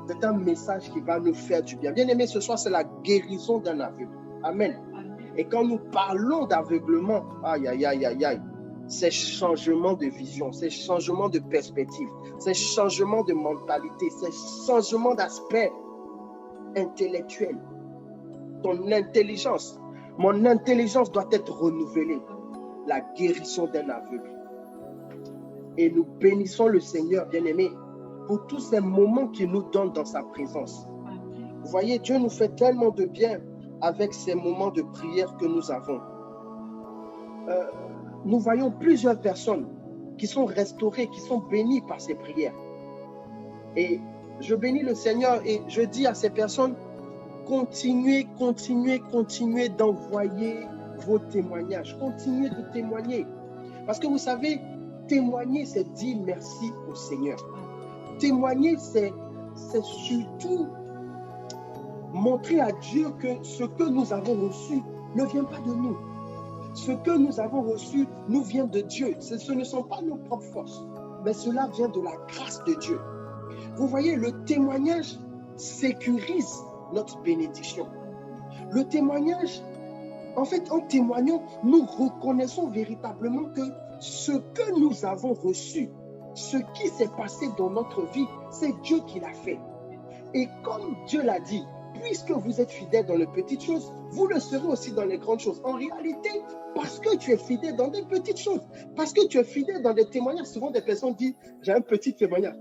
C'est un message qui va nous faire du bien. Bien aimé, ce soir, c'est la guérison d'un aveugle. Amen. Et quand nous parlons d'aveuglement, aïe, aïe, aïe, aïe, aïe, c'est changement de vision, c'est changement de perspective, c'est changement de mentalité, c'est changement d'aspect intellectuel. Ton intelligence, mon intelligence doit être renouvelée. La guérison d'un aveugle. Et nous bénissons le Seigneur, bien-aimé, pour tous ces moments qu'il nous donne dans sa présence. Vous voyez, Dieu nous fait tellement de bien avec ces moments de prière que nous avons. Nous voyons plusieurs personnes qui sont restaurées, qui sont bénies par ces prières. Et je bénis le Seigneur et je dis à ces personnes, continuez d'envoyer vos témoignages. Continuez de témoigner. Parce que vous savez, témoigner, c'est dire merci au Seigneur. Témoigner, c'est surtout montrer à Dieu que ce que nous avons reçu ne vient pas de nous. Ce que nous avons reçu nous vient de Dieu. Ce ne sont pas nos propres forces, mais cela vient de la grâce de Dieu. Vous voyez, le témoignage sécurise notre bénédiction. Le témoignage, en fait, en témoignant, nous reconnaissons véritablement que ce que nous avons reçu, ce qui s'est passé dans notre vie, c'est Dieu qui l'a fait. Et comme Dieu l'a dit, puisque vous êtes fidèles dans les petites choses, vous le serez aussi dans les grandes choses. En réalité, parce que tu es fidèle dans des petites choses, parce que tu es fidèle dans des témoignages, souvent des personnes disent, j'ai un petit témoignage.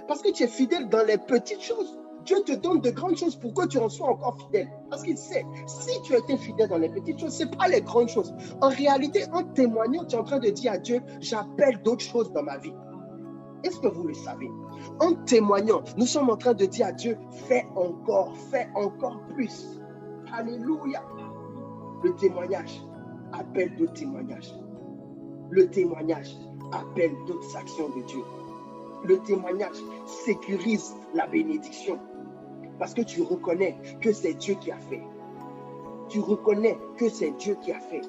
Parce que tu es fidèle dans les petites choses, Dieu te donne de grandes choses pour que tu en sois encore fidèle. Parce qu'il sait, si tu as été fidèle dans les petites choses, ce n'est pas les grandes choses. En réalité, en témoignant, tu es en train de dire à Dieu, j'appelle d'autres choses dans ma vie. Est-ce que vous le savez? En témoignant, nous sommes en train de dire à Dieu, fais encore plus. Alléluia. Le témoignage appelle d'autres témoignages. Le témoignage appelle d'autres actions de Dieu. Le témoignage sécurise la bénédiction. Parce que tu reconnais que c'est Dieu qui a fait. Tu reconnais que c'est Dieu qui a fait.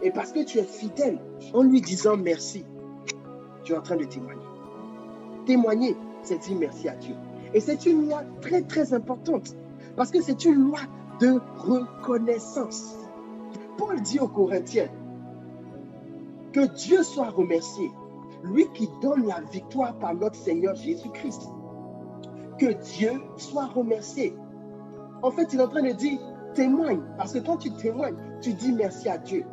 Et parce que tu es fidèle en lui disant merci, tu es en train de témoigner. Témoigner, c'est dire merci à Dieu. Et c'est une loi très, très importante. Parce que c'est une loi de reconnaissance. Paul dit aux Corinthiens que Dieu soit remercié, lui qui donne la victoire par notre Seigneur Jésus-Christ. Que Dieu soit remercié. En fait, il est en train de dire, témoigne. Parce que quand tu témoignes, tu dis merci à Dieu.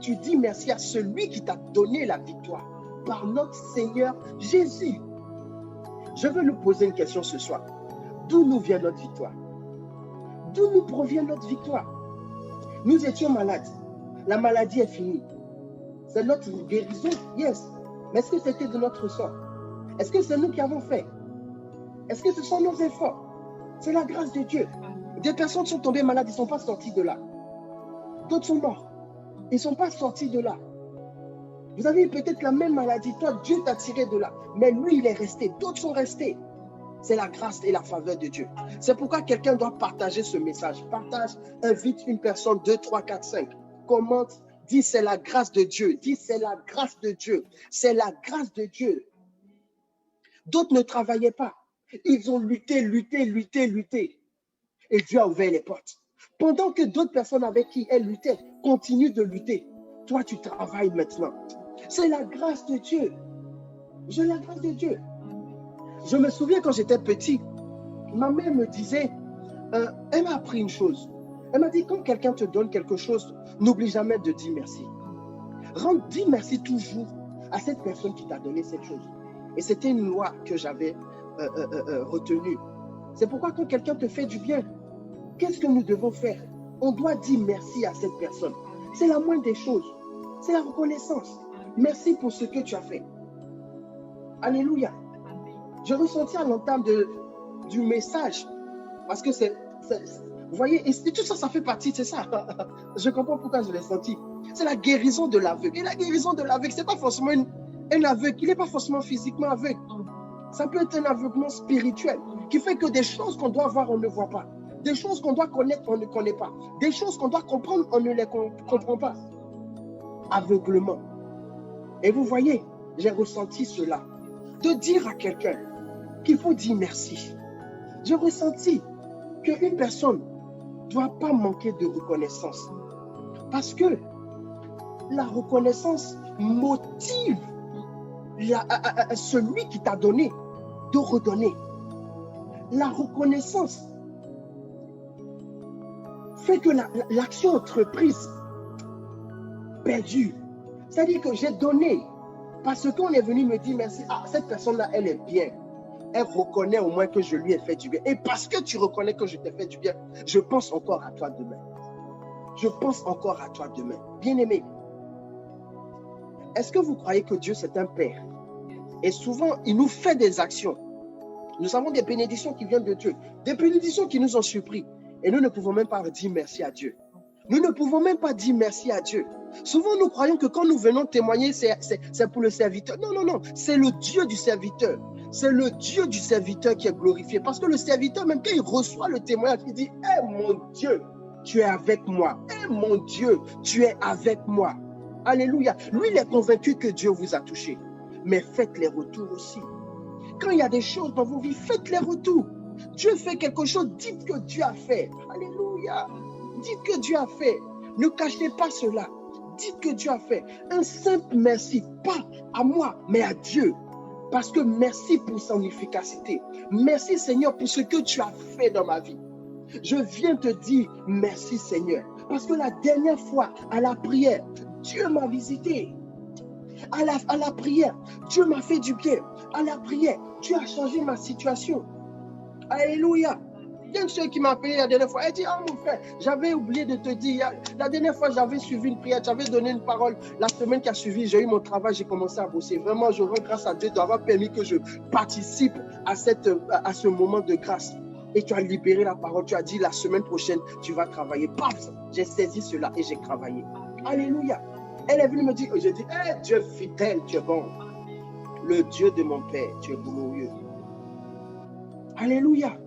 Tu dis merci à celui qui t'a donné la victoire par notre Seigneur Jésus. Je veux nous poser une question ce soir. D'où nous vient notre victoire? D'où nous provient notre victoire? Nous étions malades. La maladie est finie. C'est notre guérison, yes. Mais est-ce que c'était de notre sort? Est-ce que c'est nous qui avons fait? Est-ce que ce sont nos efforts? C'est la grâce de Dieu. Des personnes sont tombées malades, ils ne sont pas sortis de là. D'autres sont morts. Ils ne sont pas sortis de là. Vous avez peut-être la même maladie. Toi, Dieu t'a tiré de là. Mais lui, il est resté. D'autres sont restés. C'est la grâce et la faveur de Dieu. C'est pourquoi quelqu'un doit partager ce message. Partage, invite une personne, 2, 3, 4, 5. Commente, dis c'est la grâce de Dieu. Dis c'est la grâce de Dieu. C'est la grâce de Dieu. D'autres ne travaillaient pas. Ils ont lutté. Et Dieu a ouvert les portes. Pendant que d'autres personnes avec qui elles luttaient continuent de lutter, toi tu travailles maintenant. C'est la grâce de Dieu. J'ai la grâce de Dieu. Je me souviens quand j'étais petit, ma mère me disait, elle m'a appris une chose. Elle m'a dit, quand quelqu'un te donne quelque chose, n'oublie jamais de dire merci. Dis merci toujours à cette personne qui t'a donné cette chose. Et c'était une loi que j'avais retenue. C'est pourquoi quand quelqu'un te fait du bien, qu'est-ce que nous devons faire? On doit dire merci à cette personne. C'est la moindre des choses. C'est la reconnaissance. Merci pour ce que tu as fait. Alléluia. Je ressentis à l'entame du message. Parce que vous voyez, et tout ça, ça fait partie, c'est ça. Je comprends pourquoi je l'ai senti. C'est la guérison de l'aveugle. Et la guérison de l'aveugle, ce n'est pas forcément un aveugle. Il n'est pas forcément physiquement aveugle. Ça peut être un aveuglement spirituel qui fait que des choses qu'on doit voir, on ne voit pas. Des choses qu'on doit connaître, on ne connaît pas. Des choses qu'on doit comprendre, on ne les comprend pas. Aveuglement. Et vous voyez, j'ai ressenti cela. De dire à quelqu'un qu'il faut dire merci. j'ai ressenti qu'une personne ne doit pas manquer de reconnaissance. Parce que la reconnaissance motive celui qui t'a donné de redonner. La reconnaissance fait que l'action entreprise perdure. C'est-à-dire que j'ai donné parce qu'on est venu me dire merci. Ah, cette personne-là, elle est bien. Elle reconnaît au moins que je lui ai fait du bien. Et parce que tu reconnais que je t'ai fait du bien, je pense encore à toi demain. Je pense encore à toi demain. Bien-aimé, est-ce que vous croyez que Dieu, c'est un Père? Et souvent, il nous fait des actions. Nous avons des bénédictions qui viennent de Dieu. Des bénédictions qui nous ont surpris. Et nous ne pouvons même pas dire merci à Dieu. Nous ne pouvons même pas dire merci à Dieu. Souvent, nous croyons que quand nous venons témoigner, c'est pour le serviteur. Non, non, non. C'est le Dieu du serviteur. C'est le Dieu du serviteur qui est glorifié. Parce que le serviteur, même quand il reçoit le témoignage, il dit, « Eh mon Dieu, tu es avec moi. Eh mon Dieu, tu es avec moi. » Alléluia. Lui, il est convaincu que Dieu vous a touché. Mais faites les retours aussi. Quand il y a des choses dans vos vies, faites les retours. Dieu fait quelque chose, dites que Dieu a fait. Alléluia. Dites que Dieu a fait. Ne cachez pas cela. Dites que Dieu a fait. Un simple merci, pas à moi, mais à Dieu. Parce que merci pour son efficacité. Merci Seigneur pour ce que tu as fait dans ma vie. Je viens te dire merci Seigneur. Parce que la dernière fois, à la prière, Dieu m'a visité. À la prière, Dieu m'a fait du bien. À la prière, Dieu a changé ma situation. Alléluia. Il y a une soeur qui m'a appelé la dernière fois. Elle dit, ah mon frère, j'avais oublié de te dire, la dernière fois j'avais suivi une prière, j'avais donné une parole. La semaine qui a suivi, j'ai eu mon travail, j'ai commencé à bosser. Vraiment, je rends grâce à Dieu d'avoir permis que je participe à ce moment de grâce. Et tu as libéré la parole, tu as dit la semaine prochaine, tu vas travailler. Paf, j'ai saisi cela et j'ai travaillé. Alléluia. Elle est venue me dire, j'ai dit, hey, Dieu fidèle, tu es bon. Le Dieu de mon Père, tu es glorieux. Alléluia.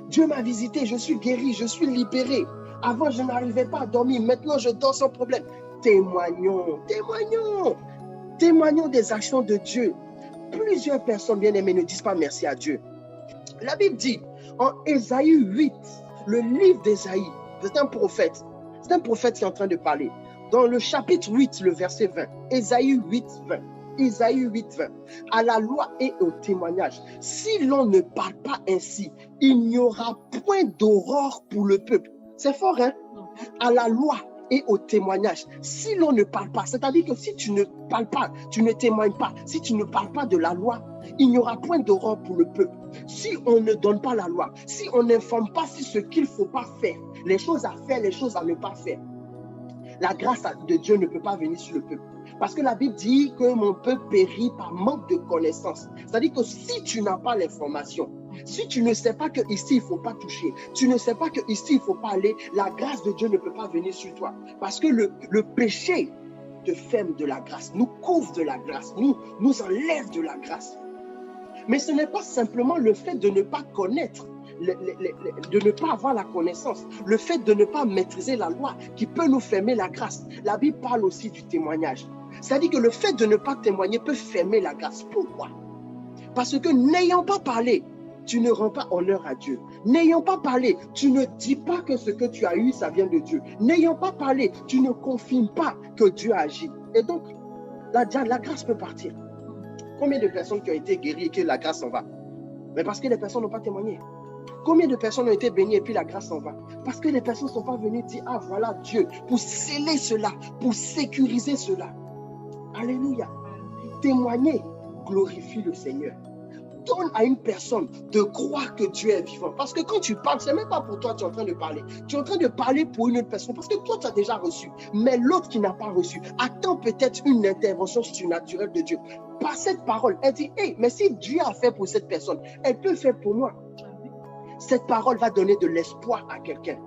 Dieu m'a visité, je suis guéri, je suis libéré. Avant, je n'arrivais pas à dormir. Maintenant, je dors sans problème. Témoignons, témoignons. Témoignons des actions de Dieu. Plusieurs personnes bien-aimées ne disent pas merci à Dieu. La Bible dit, en Ésaïe 8, le livre d'Ésaïe, c'est un prophète. C'est un prophète qui est en train de parler. Dans le chapitre 8, le verset 20, Ésaïe 8, 20. Isaïe 8, 20. À la loi et au témoignage. Si l'on ne parle pas ainsi, il n'y aura point d'aurore pour le peuple. C'est fort, hein? À la loi et au témoignage. Si l'on ne parle pas, c'est-à-dire que si tu ne parles pas, tu ne témoignes pas, si tu ne parles pas de la loi, il n'y aura point d'aurore pour le peuple. Si on ne donne pas la loi, si on n'informe pas sur ce qu'il ne faut pas faire, les choses à faire, les choses à ne pas faire, la grâce de Dieu ne peut pas venir sur le peuple. Parce que la Bible dit que mon peuple périt par manque de connaissance. C'est-à-dire que si tu n'as pas l'information, si tu ne sais pas qu'ici, il ne faut pas toucher, tu ne sais pas qu'ici, il ne faut pas aller, la grâce de Dieu ne peut pas venir sur toi. Parce que le péché te ferme de la grâce, nous couvre de la grâce, nous enlève de la grâce. Mais ce n'est pas simplement le fait de ne pas connaître, de ne pas avoir la connaissance, le fait de ne pas maîtriser la loi qui peut nous fermer la grâce. La Bible parle aussi du témoignage. C'est-à-dire que le fait de ne pas témoigner peut fermer la grâce. Pourquoi? Parce que n'ayant pas parlé, tu ne rends pas honneur à Dieu. N'ayant pas parlé, tu ne dis pas que ce que tu as eu, ça vient de Dieu. N'ayant pas parlé, tu ne confirmes pas que Dieu agit. Et donc, la grâce peut partir. Combien de personnes qui ont été guéries et que la grâce s'en va? Mais parce que les personnes n'ont pas témoigné. Combien de personnes ont été bénies et puis la grâce s'en va? Parce que les personnes ne sont pas venues dire, ah voilà Dieu, pour sceller cela, pour sécuriser cela. Alléluia. Témoigner glorifie le Seigneur. Donne à une personne de croire que Dieu est vivant. Parce que quand tu parles, ce n'est même pas pour toi que tu es en train de parler. Tu es en train de parler pour une autre personne. Parce que toi, tu as déjà reçu. Mais l'autre qui n'a pas reçu attend peut-être une intervention surnaturelle de Dieu. Par cette parole, elle dit, hey, mais si Dieu a fait pour cette personne, elle peut faire pour moi. Cette parole va donner de l'espoir à quelqu'un.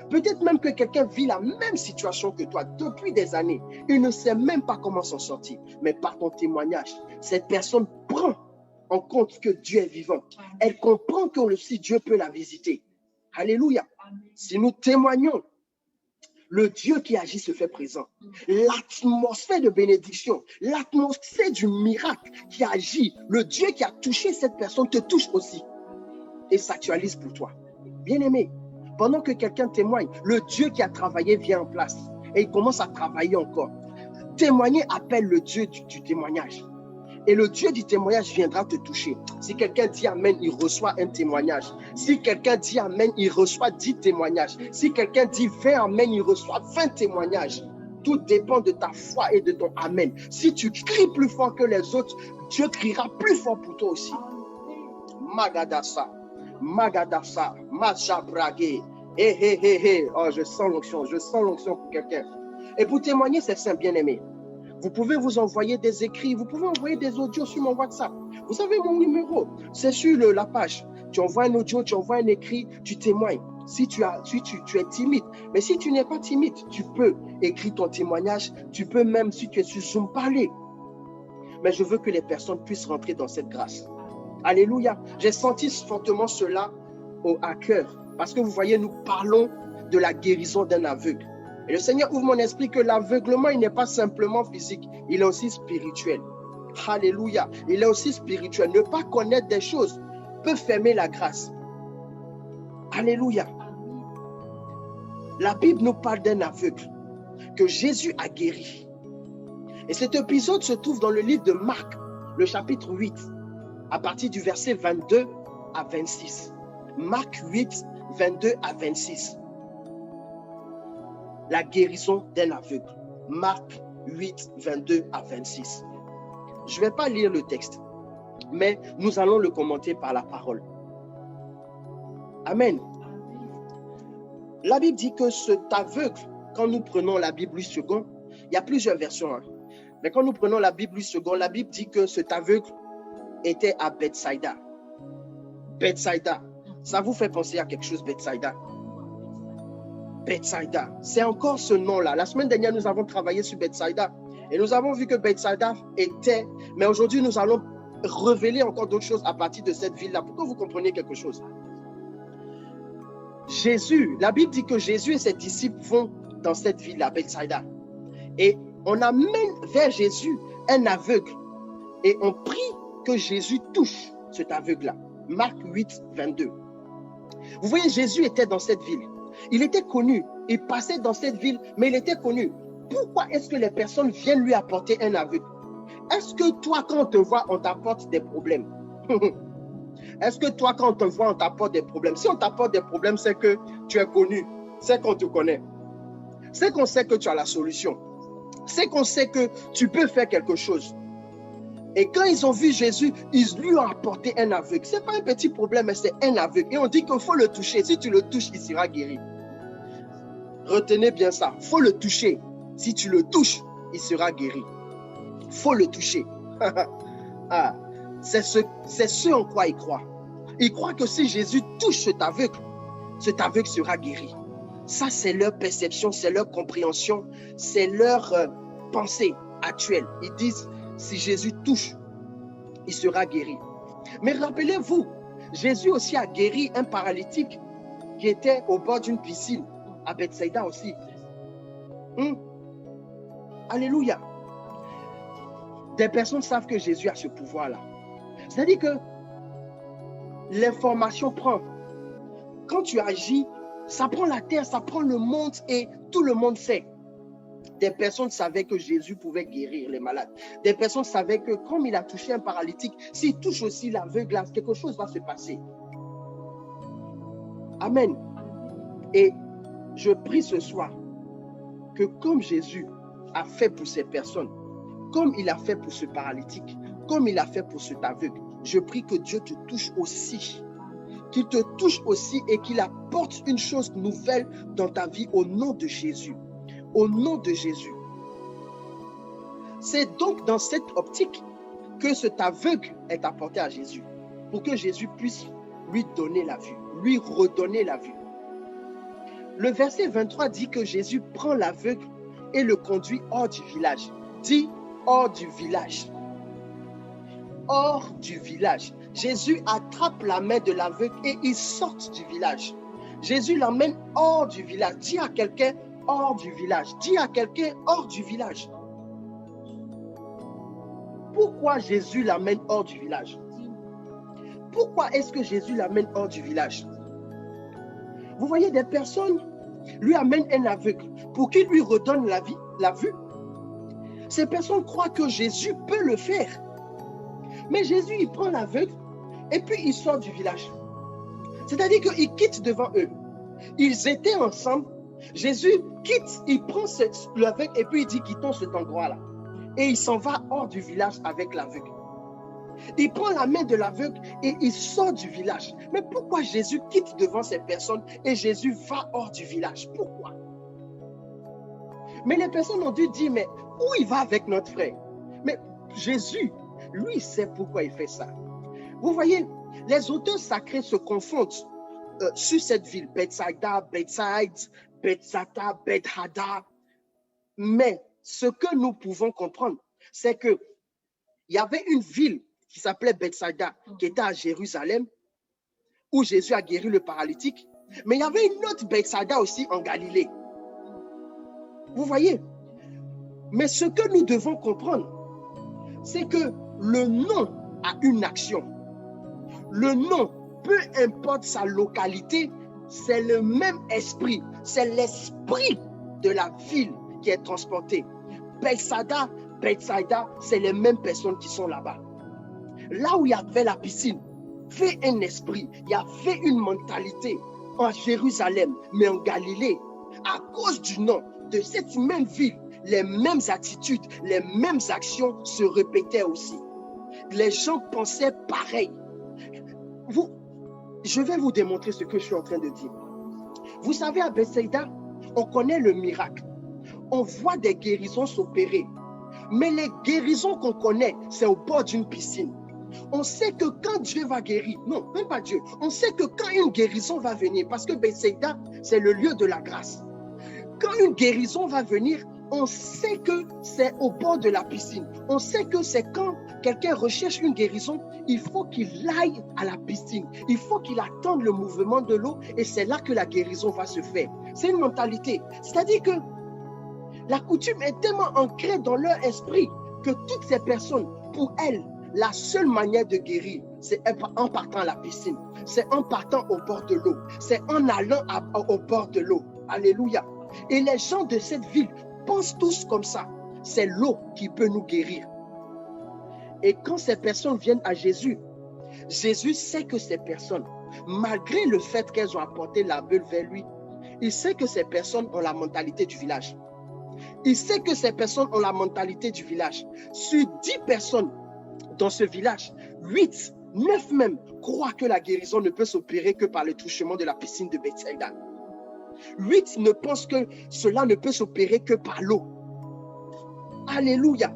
Peut-être même que quelqu'un vit la même situation que toi depuis des années. Il ne sait même pas comment s'en sortir. Mais par ton témoignage, cette personne prend en compte que Dieu est vivant. Elle comprend que aussi Dieu peut la visiter. Alléluia. Si nous témoignons, le Dieu qui agit se fait présent. L'atmosphère de bénédiction, l'atmosphère du miracle qui agit, le Dieu qui a touché cette personne te touche aussi. et s'actualise pour toi. Bien-aimé, pendant que quelqu'un témoigne, le Dieu qui a travaillé vient en place et il commence à travailler encore. Témoigner appelle le Dieu du témoignage. Et le Dieu du témoignage viendra te toucher. Si quelqu'un dit Amen, il reçoit un témoignage. Si quelqu'un dit Amen, il reçoit 10 témoignages. Si quelqu'un dit 20 Amen, il reçoit 20 témoignages. Tout dépend de ta foi et de ton Amen. Si tu cries plus fort que les autres, Dieu criera plus fort pour toi aussi. Magadasa, Magadasa, Majabrage. Oh, je sens l'onction pour quelqu'un. Et pour témoigner, c'est simple, bien-aimé. Vous pouvez vous envoyer des écrits, vous pouvez envoyer des audios sur mon WhatsApp. Vous avez mon numéro, c'est sur la page. Tu envoies un audio, tu envoies un écrit, tu témoignes. Si tu es timide, mais si tu n'es pas timide, tu peux écrire ton témoignage, tu peux même, si tu es sur Zoom, parler. Mais je veux que les personnes puissent rentrer dans cette grâce. Alléluia. J'ai senti fortement cela à cœur. Parce que vous voyez, nous parlons de la guérison d'un aveugle. Et le Seigneur ouvre mon esprit que l'aveuglement, il n'est pas simplement physique, il est aussi spirituel. Alléluia. Il est aussi spirituel. Ne pas connaître des choses peut fermer la grâce. Alléluia. La Bible nous parle d'un aveugle que Jésus a guéri. Et cet épisode se trouve dans le livre de Marc, le chapitre 8, à partir du verset 22 à 26. Marc 8, 22 à 26. La guérison d'un aveugle. Marc 8, 22 à 26. Je ne vais pas lire le texte, mais nous allons le commenter par la parole. Amen. La Bible dit que cet aveugle, quand nous prenons la Bible 8 secondes, il y a plusieurs versions, hein, mais quand nous prenons la Bible 8 secondes, la Bible dit que cet aveugle était à Bethsaïda. Bethsaïda, ça vous fait penser à quelque chose, Bethsaïda? Bethsaïda, c'est encore ce nom-là. La semaine dernière, nous avons travaillé sur Bethsaïda et nous avons vu que Bethsaïda était, mais aujourd'hui, nous allons révéler encore d'autres choses à partir de cette ville-là pour que vous compreniez quelque chose. Jésus, la Bible dit que Jésus et ses disciples vont dans cette ville-là, Bethsaïda. Et on amène vers Jésus un aveugle et on prie que Jésus touche cet aveugle-là. Marc 8, 22. Vous voyez, Jésus était dans cette ville. Il était connu. Il passait dans cette ville, mais il était connu. Pourquoi est-ce que les personnes viennent lui apporter un aveugle? Est-ce que toi, quand on te voit, on t'apporte des problèmes? Est-ce que toi, quand on te voit, on t'apporte des problèmes? Si on t'apporte des problèmes, c'est que tu es connu. C'est qu'on te connaît. C'est qu'on sait que tu as la solution. C'est qu'on sait que tu peux faire quelque chose. Et quand ils ont vu Jésus, ils lui ont apporté un aveugle. Ce n'est pas un petit problème, mais c'est un aveugle. Et on dit qu'il faut le toucher. Si tu le touches, il sera guéri. Retenez bien ça. Il faut le toucher. Si tu le touches, il sera guéri. Il faut le toucher. Ah, c'est ce en quoi ils croient. Ils croient que si Jésus touche cet aveugle sera guéri. Ça, c'est leur perception, c'est leur compréhension, c'est leur pensée actuelle. Ils disent, si Jésus touche, il sera guéri. Mais rappelez-vous, Jésus aussi a guéri un paralytique qui était au bord d'une piscine, à Bethsaïda aussi. Alléluia. Des personnes savent que Jésus a ce pouvoir-là. C'est-à-dire que l'information prend. Quand tu agis, ça prend la terre, ça prend le monde et tout le monde sait. Des personnes savaient que Jésus pouvait guérir les malades. Des personnes savaient que comme il a touché un paralytique, s'il touche aussi l'aveugle, quelque chose va se passer. Amen. Et je prie ce soir que comme Jésus a fait pour ces personnes, comme il a fait pour ce paralytique, comme il a fait pour cet aveugle, je prie que Dieu te touche aussi. Qu'il te touche aussi et qu'il apporte une chose nouvelle dans ta vie au nom de Jésus. Au nom de Jésus. C'est donc dans cette optique que cet aveugle est apporté à Jésus, pour que Jésus puisse lui donner la vue, lui redonner la vue. Le verset 23 dit que Jésus prend l'aveugle et le conduit hors du village. Dit hors du village. Hors du village. Jésus attrape la main de l'aveugle et il sort du village. Jésus l'emmène hors du village. Dis à quelqu'un hors du village. Dis à quelqu'un hors du village. Pourquoi Jésus l'emmène hors du village? pourquoi est-ce que Jésus l'amène hors du village? Vous voyez, des personnes lui amènent un aveugle pour qu'il lui redonne la vue. Ces personnes croient que Jésus peut le faire. Mais Jésus, il prend l'aveugle et puis il sort du village. C'est-à-dire qu'il quitte devant eux. Ils étaient ensemble. Jésus quitte, il prend l'aveugle et puis il dit quittons cet endroit-là. Et il s'en va hors du village avec l'aveugle. Il prend la main de l'aveugle et il sort du village. Mais pourquoi Jésus quitte devant ces personnes et Jésus va hors du village? Pourquoi? Mais les personnes ont dû dire, mais où il va avec notre frère? Mais Jésus, lui, sait pourquoi il fait ça. Vous voyez, les auteurs sacrés se confondent sur cette ville, Bethsaïda, Bethzata, Bethhada. Mais ce que nous pouvons comprendre, c'est qu'il y avait une ville qui s'appelait Bethsaïda, qui était à Jérusalem, où Jésus a guéri le paralytique. Mais il y avait une autre Bethsaïda aussi en Galilée. Vous voyez? Mais ce que nous devons comprendre, c'est que le nom a une action. Le nom, peu importe sa localité, c'est le même esprit. C'est l'esprit de la ville qui est transporté. Bethsaïda, c'est les mêmes personnes qui sont là-bas. Là où il y avait la piscine, fait un esprit, il y avait une mentalité en Jérusalem, mais en Galilée, à cause du nom de cette même ville, les mêmes attitudes, les mêmes actions se répétaient aussi. Les gens pensaient pareil. Je vais vous démontrer ce que je suis en train de dire. Vous savez, à Bethsaïda, on connaît le miracle. On voit des guérisons s'opérer. Mais les guérisons qu'on connaît, c'est au bord d'une piscine. On sait que quand Dieu va guérir, non, même pas Dieu, on sait que quand une guérison va venir, parce que Bethsaïda, c'est le lieu de la grâce. Quand une guérison va venir, on sait que c'est au bord de la piscine. On sait que c'est quand quelqu'un recherche une guérison, il faut qu'il aille à la piscine. Il faut qu'il attende le mouvement de l'eau et c'est là que la guérison va se faire. C'est une mentalité. C'est-à-dire que la coutume est tellement ancrée dans leur esprit que toutes ces personnes, pour elles, la seule manière de guérir, c'est en partant à la piscine. C'est en partant au bord de l'eau. C'est en allant au bord de l'eau. Alléluia. Et les gens de cette ville pensent tous comme ça. C'est l'eau qui peut nous guérir. Et quand ces personnes viennent à Jésus, Jésus sait que ces personnes, malgré le fait qu'elles ont apporté la bulle vers lui, il sait que ces personnes ont la mentalité du village. Il sait que ces personnes ont la mentalité du village. Sur 10 personnes dans ce village, 8, 9 même croient que la guérison ne peut s'opérer que par le touchement de la piscine de Bethsaïda. 8 ne pensent que cela ne peut s'opérer que par l'eau. Alléluia.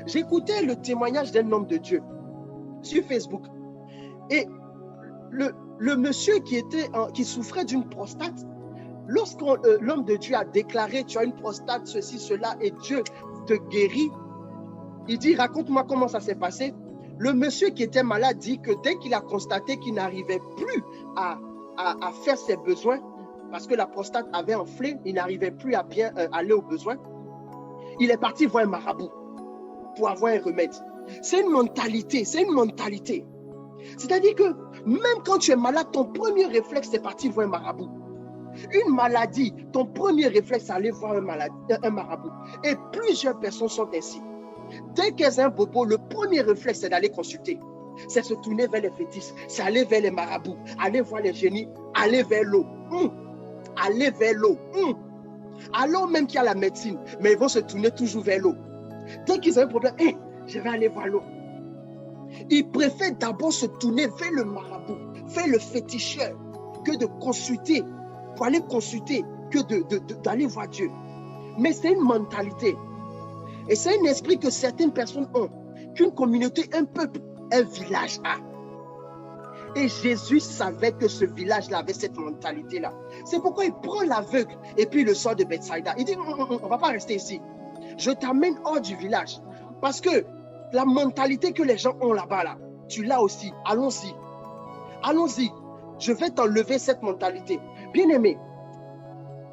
J'écoutais le témoignage d'un homme de Dieu sur Facebook. Et le monsieur qui souffrait d'une prostate, lorsque l'homme de Dieu a déclaré tu as une prostate, ceci, cela, et Dieu te guérit, il dit raconte-moi comment ça s'est passé. Le monsieur qui était malade dit que dès qu'il a constaté qu'il n'arrivait plus à faire ses besoins, parce que la prostate avait enflé, il n'arrivait plus à bien aller aux besoins, il est parti voir un marabout pour avoir un remède. C'est une mentalité, c'est une mentalité. C'est-à-dire que même quand tu es malade, ton premier réflexe, c'est partir voir un marabout. Une maladie, ton premier réflexe, c'est aller voir un marabout. Et plusieurs personnes sont ainsi. Dès qu'elles ont un bobo, le premier réflexe, c'est d'aller consulter. C'est se tourner vers les fétiches, c'est aller vers les marabouts, aller voir les génies, aller vers l'eau. Aller vers l'eau. Alors même qu'il y a la médecine, mais ils vont se tourner toujours vers l'eau. Dès qu'ils ont un problème, je vais aller voir l'eau. Ils préfèrent d'abord se tourner vers le marabout, vers le féticheur, que de consulter, pour aller consulter, que d'aller voir Dieu. Mais c'est une mentalité. Et c'est un esprit que certaines personnes ont, qu'une communauté, un peuple, un village a. Et Jésus savait que ce village-là avait cette mentalité-là. C'est pourquoi il prend l'aveugle et puis il le sort de Bethsaïda. Il dit, non, on ne va pas rester ici. Je t'amène hors du village. Parce que la mentalité que les gens ont là-bas, là, tu l'as aussi. Allons-y. Allons-y. Je vais t'enlever cette mentalité. Bien-aimés,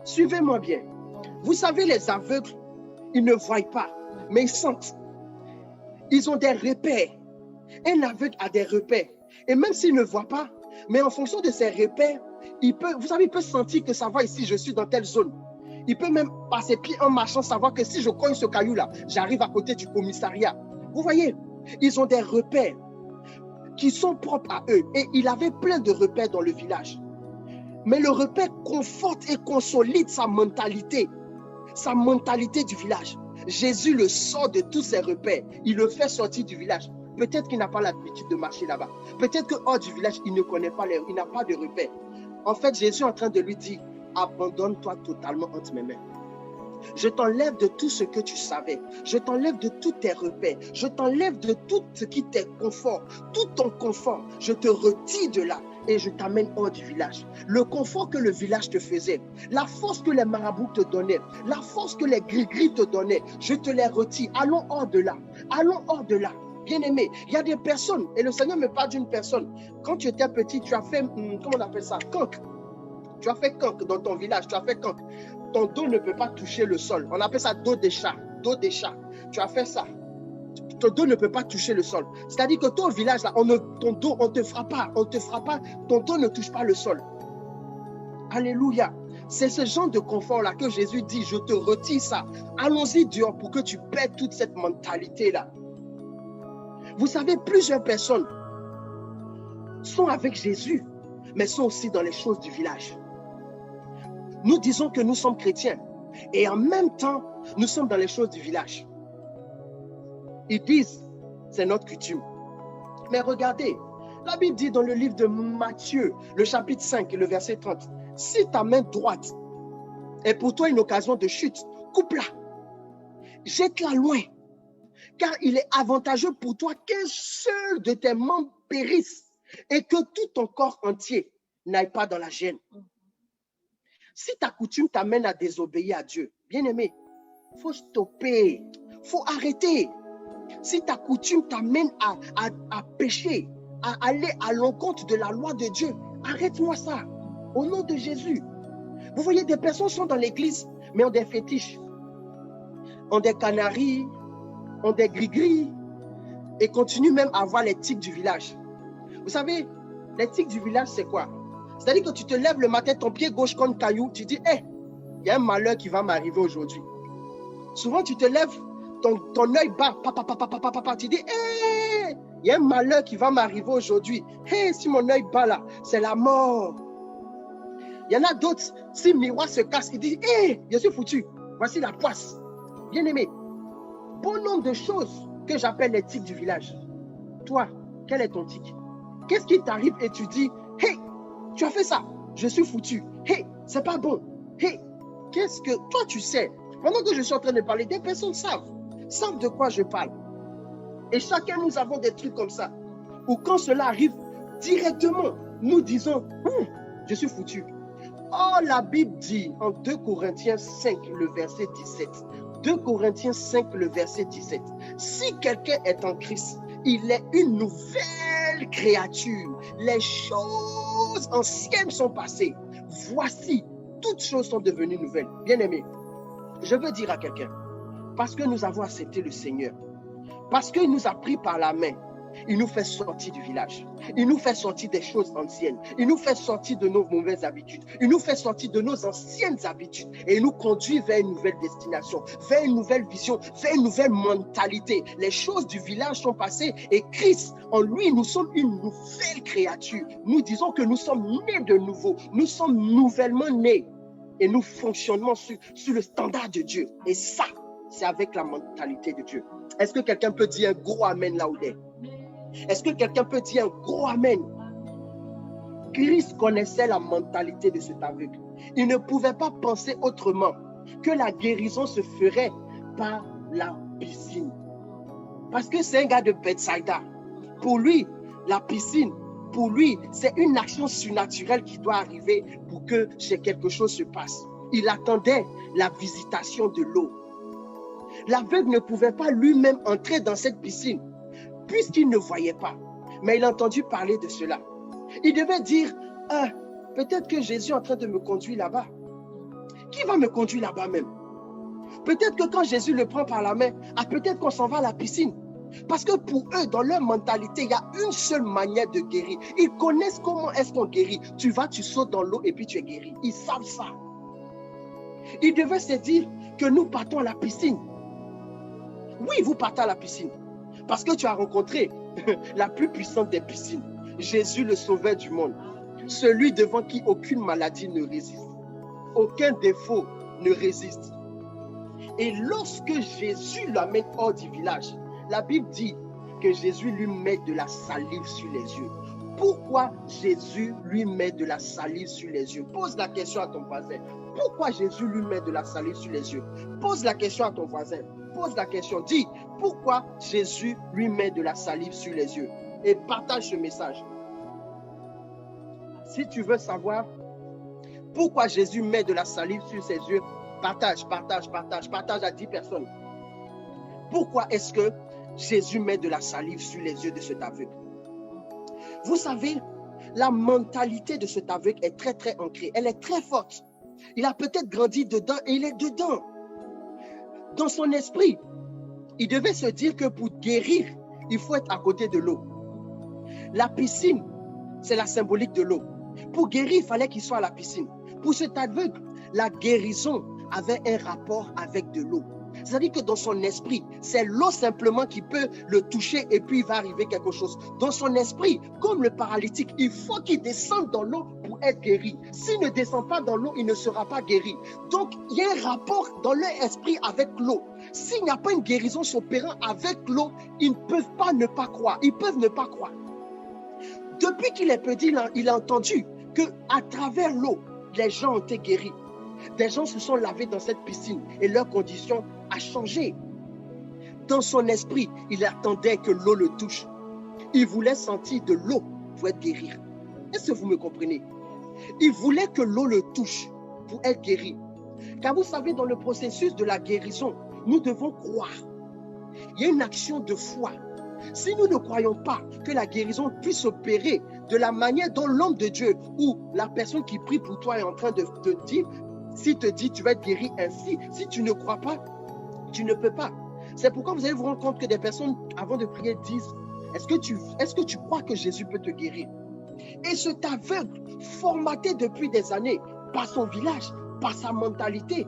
suivez-moi bien. Vous savez, les aveugles, ils ne voient pas, mais ils sentent. Ils ont des repères. Un aveugle a des repères. Et même s'il ne voit pas, mais en fonction de ses repères, il peut sentir que ça va ici, je suis dans telle zone. Il peut même, par ses pieds en marchant, savoir que si je cogne ce caillou-là, j'arrive à côté du commissariat. Vous voyez, ils ont des repères qui sont propres à eux. Et il avait plein de repères dans le village. Mais le repère conforte et consolide sa mentalité du village. Jésus le sort de tous ses repères. Il le fait sortir du village. Peut-être qu'il n'a pas l'habitude de marcher là-bas. Peut-être que hors du village, il ne connaît pas, il n'a pas de repères. En fait, Jésus est en train de lui dire, abandonne-toi totalement entre mes mains. Je t'enlève de tout ce que tu savais. Je t'enlève de tous tes repères. Je t'enlève de tout ce qui t'est confort. Tout ton confort, je te retire de là et je t'amène hors du village. Le confort que le village te faisait, la force que les marabouts te donnaient, la force que les gris-gris te donnaient, je te les retire. Allons hors de là. Allons hors de là. Bien-aimé, il y a des personnes, et le Seigneur me parle d'une personne. Quand tu étais petit, tu as fait, comment on appelle ça, cancre. Tu as fait cancre dans ton village, tu as fait cancre. Ton dos ne peut pas toucher le sol. On appelle ça dos des chats. Dos des chats. Tu as fait ça. Ton dos ne peut pas toucher le sol. C'est-à-dire que ton village, là, ton dos, on ne te fera pas. On ne te fera pas. Ton dos ne touche pas le sol. Alléluia. C'est ce genre de confort-là que Jésus dit, je te retire ça. Allons-y dehors pour que tu perdes toute cette mentalité-là. Vous savez, plusieurs personnes sont avec Jésus, mais sont aussi dans les choses du village. Nous disons que nous sommes chrétiens et en même temps, nous sommes dans les choses du village. Ils disent, c'est notre coutume. Mais regardez, la Bible dit dans le livre de Matthieu, le chapitre 5, le verset 30, si ta main droite est pour toi une occasion de chute, coupe-la, jette-la loin, car il est avantageux pour toi qu'un seul de tes membres périsse et que tout ton corps entier n'aille pas dans la gêne. Si ta coutume t'amène à désobéir à Dieu, bien-aimé, il faut stopper, il faut arrêter. Si ta coutume t'amène à pécher, à aller à l'encontre de la loi de Dieu, arrête-moi ça, au nom de Jésus. Vous voyez, des personnes sont dans l'église, mais ont des fétiches, ont des canaris, ont des gris-gris, et continuent même à avoir les tics du village. Vous savez, les tics du village, c'est quoi? C'est-à-dire que tu te lèves le matin, ton pied gauche comme caillou, tu dis, hé, il y a un malheur qui va m'arriver aujourd'hui. Souvent, tu te lèves, ton œil bat, tu dis, hé, il y a un malheur qui va m'arriver aujourd'hui. Hé, si mon œil bat là, c'est la mort. Il y en a d'autres, si le miroir se casse, ils disent, hé, je suis foutu, voici la poisse. Bien-aimé, bon nombre de choses que j'appelle les tics du village. Toi, quel est ton tic? Qu'est-ce qui t'arrive et tu dis, hé, tu as fait ça, je suis foutu. Hé, c'est pas bon. Hé, qu'est-ce que... Toi, tu sais, pendant que je suis en train de parler, des personnes savent de quoi je parle. Et chacun, nous avons des trucs comme ça. Ou quand cela arrive, directement, nous disons, je suis foutu. Oh, la Bible dit en 2 Corinthiens 5, le verset 17. 2 Corinthiens 5, le verset 17. Si quelqu'un est en Christ, il est une nouvelle créature. Les choses anciennes sont passées. Voici, toutes choses sont devenues nouvelles. Bien-aimé, je veux dire à quelqu'un, parce que nous avons accepté le Seigneur, parce qu'il nous a pris par la main, il nous fait sortir du village. Il nous fait sortir des choses anciennes. Il nous fait sortir de nos mauvaises habitudes. Il nous fait sortir de nos anciennes habitudes. Et il nous conduit vers une nouvelle destination, vers une nouvelle vision, vers une nouvelle mentalité. Les choses du village sont passées et Christ, en lui, nous sommes une nouvelle créature. Nous disons que nous sommes nés de nouveau. Nous sommes nouvellement nés. Et nous fonctionnons sur le standard de Dieu. Et ça, c'est avec la mentalité de Dieu. Est-ce que quelqu'un peut dire un gros amen là où il est? Est-ce que quelqu'un peut dire un gros amen? Christ connaissait la mentalité de cet aveugle. Il ne pouvait pas penser autrement que la guérison se ferait par la piscine. Parce que c'est un gars de Bethsaida. Pour lui, la piscine, pour lui, c'est une action surnaturelle qui doit arriver pour que quelque chose se passe. Il attendait la visitation de l'eau. L'aveugle ne pouvait pas lui-même entrer dans cette piscine puisqu'il ne voyait pas. Mais il a entendu parler de cela. Il devait dire, peut-être que Jésus est en train de me conduire là-bas. Qui va me conduire là-bas même? Peut-être que quand Jésus le prend par la main, peut-être qu'on s'en va à la piscine. Parce que pour eux, dans leur mentalité, il y a une seule manière de guérir. Ils connaissent comment est-ce qu'on guérit. Tu vas, tu sautes dans l'eau et puis tu es guéri. Ils savent ça. Ils devaient se dire que nous partons à la piscine. Oui, vous partez à la piscine. Parce que tu as rencontré la plus puissante des piscines. Jésus, le sauveur du monde. Celui devant qui aucune maladie ne résiste. Aucun défaut ne résiste. Et lorsque Jésus l'amène hors du village, la Bible dit que Jésus lui met de la salive sur les yeux. Pourquoi Jésus lui met de la salive sur les yeux? Pose la question à ton voisin. Pourquoi Jésus lui met de la salive sur les yeux? Pose la question à ton voisin. Pose la question. Dis, pourquoi Jésus lui met de la salive sur les yeux? Et partage ce message. Si tu veux savoir pourquoi Jésus met de la salive sur ses yeux, partage à 10 personnes. Pourquoi est-ce que Jésus met de la salive sur les yeux de cet aveugle? Vous savez, la mentalité de cet aveugle est très très ancrée. Elle est très forte. Il a peut-être grandi dedans et il est dedans. Dans son esprit, il devait se dire que pour guérir, il faut être à côté de l'eau. La piscine, c'est la symbolique de l'eau. Pour guérir, il fallait qu'il soit à la piscine. Pour cet aveugle, la guérison avait un rapport avec de l'eau. C'est-à-dire que dans son esprit, c'est l'eau simplement qui peut le toucher et puis il va arriver quelque chose. Dans son esprit, comme le paralytique, il faut qu'il descende dans l'eau pour être guéri. S'il ne descend pas dans l'eau, il ne sera pas guéri. Donc, il y a un rapport dans leur esprit avec l'eau. S'il n'y a pas une guérison s'opérant avec l'eau, ils ne peuvent pas ne pas croire. Ils peuvent ne pas croire. Depuis qu'il est petit, il a entendu qu'à travers l'eau, les gens ont été guéris. Des gens se sont lavés dans cette piscine et leur condition a changé. Dans son esprit, il attendait que l'eau le touche. Il voulait sentir de l'eau pour être guéri. Est-ce que vous me comprenez? Il voulait que l'eau le touche pour être guéri. Car vous savez, dans le processus de la guérison, nous devons croire. Il y a une action de foi. Si nous ne croyons pas que la guérison puisse opérer de la manière dont l'homme de Dieu ou la personne qui prie pour toi est en train de te dire, s'il te dit tu vas être guéri ainsi, si tu ne crois pas, tu ne peux pas. C'est pourquoi vous allez vous rendre compte que des personnes, avant de prier, disent, est-ce que tu crois que Jésus peut te guérir? Et cet aveugle, formaté depuis des années par son village, par sa mentalité,